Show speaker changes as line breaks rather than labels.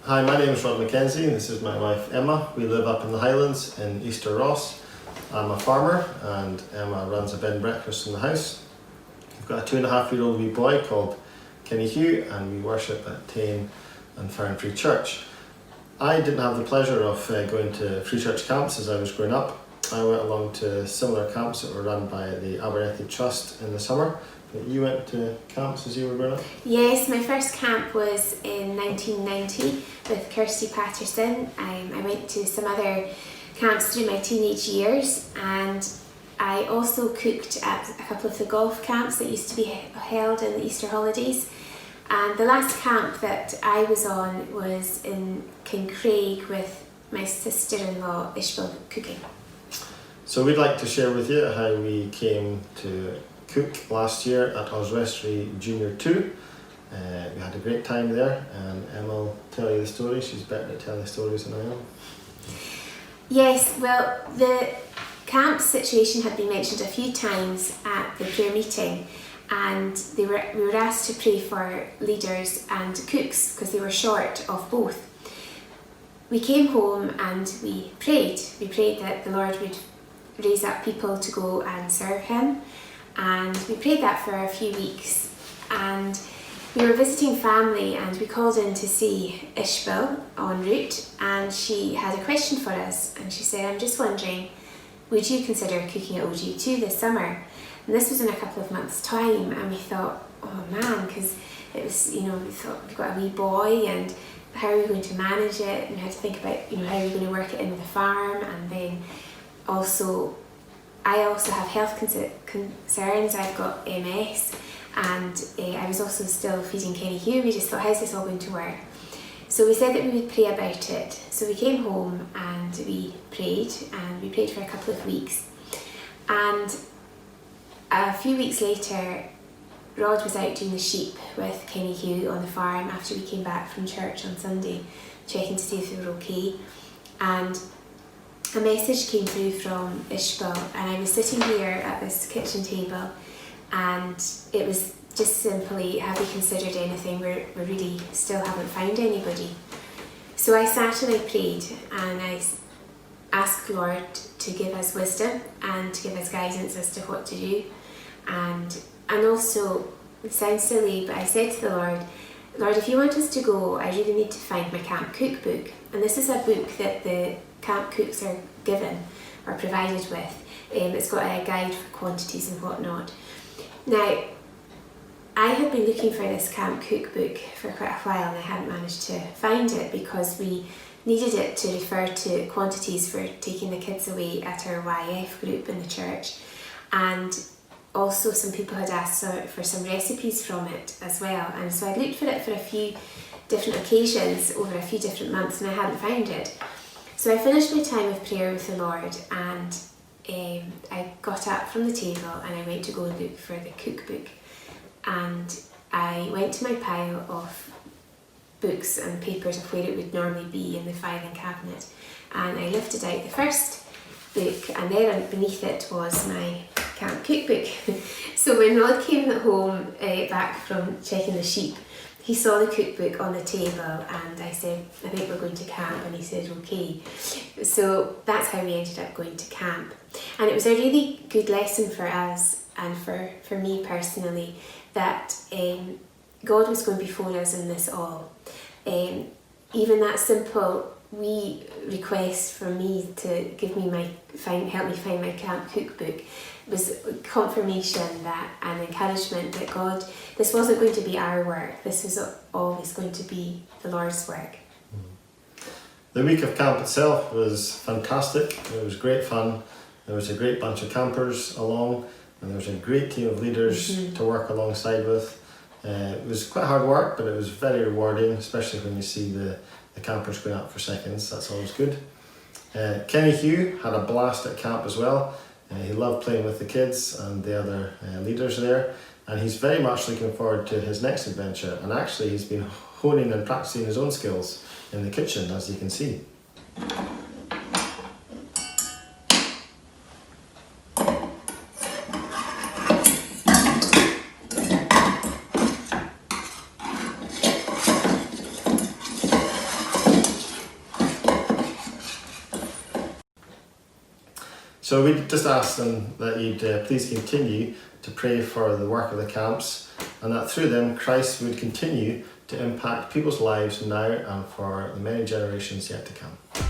Hi, my name is Mackenzie and this is my wife Emma. We live up in the Highlands in Easter Ross. I'm a farmer and Emma runs a bed and breakfast in the house. We've got a 2.5-year-old wee boy called Kenny-Hugh and we worship at Tane and Fern Free Church. I didn't have the pleasure of going to free church camps as I was growing up. I went along to similar camps that were run by the Abernethy Trust in the summer. But you went to camps as you were growing up?
Yes, my first camp was in 1990 with Kirsty Patterson. I went to some other camps through my teenage years, and I also cooked at a couple of the golf camps that used to be held in the Easter holidays. And the last camp that I was on was in Kincraig with my sister-in-law Ishbel cooking.
So we'd like to share with you how we came to cook last year at Oswestry Junior 2. We had a great time there, and Emma will tell you the story. She's better at telling stories than I am.
Yes, well, the camp situation had been mentioned a few times at the prayer meeting, and we were asked to pray for leaders and cooks because they were short of both. We came home and we prayed. We prayed that the Lord would raise up people to go and serve Him, and we prayed that for a few weeks. And we were visiting family and we called in to see Ishbel en route, and she had a question for us, and she said, "I'm just wondering, would you consider cooking at OG2 this summer?" And this was in a couple of months' time, and we thought, oh man, because it was, we thought we've got a wee boy, and how are we going to manage it, and how to think about, how are we going to work it in with the farm, and then also, I also have health concerns. I've got MS, and I was also still feeding Kenny-Hugh. We just thought, how's this all going to work? So we said that we would pray about it. So we came home and we prayed for a couple of weeks. And a few weeks later, Rod was out doing the sheep with Kenny-Hugh on the farm after we came back from church on Sunday, checking to see if they were okay. And a message came through from Ishbel, and I was sitting here at this kitchen table, and it was just simply, have we considered anything? We really still haven't found anybody. So I sat and I prayed, and I asked the Lord to give us wisdom and to give us guidance as to what to do. And also, it sounds silly, but I said to the Lord, if you want us to go, I really need to find my camp cookbook. And this is a book that the camp cooks are given or provided with. It's got a guide for quantities and whatnot. Now, I had been looking for this camp cookbook for quite a while, and I hadn't managed to find it because we needed it to refer to quantities for taking the kids away at our YF group in the church. And also some people had asked for some recipes from it as well. And so I looked for it for a few different occasions over a few different months, and I hadn't found it. So I finished my time of prayer with the Lord, and I got up from the table and I went to go and look for the cookbook. And I went to my pile of books and papers of where it would normally be in the filing cabinet, and I lifted out the first book, and there beneath it was my camp cookbook. So when Rod came home back from checking the sheep, he saw the cookbook on the table, and I said, I think we're going to camp, and he said, okay. So that's how we ended up going to camp. And it was a really good lesson for us, and for me personally, that God was going before us in this all. Even that simple wee request for me to give me help me find my camp cookbook was confirmation that, and encouragement that God, this wasn't going to be our work, this was always going to be the Lord's work.
The week of camp itself was fantastic. It was great fun. There was a great bunch of campers along, and there was a great team of leaders to work alongside with. It was quite hard work, but it was very rewarding, especially when you see the campers going up for seconds. That's always good. Kenny-Hugh had a blast at camp as well. He loved playing with the kids and the other leaders there, and he's very much looking forward to his next adventure, and actually he's been honing and practicing his own skills in the kitchen, as you can see. So we just ask them that you'd please continue to pray for the work of the camps, and that through them Christ would continue to impact people's lives now and for the many generations yet to come.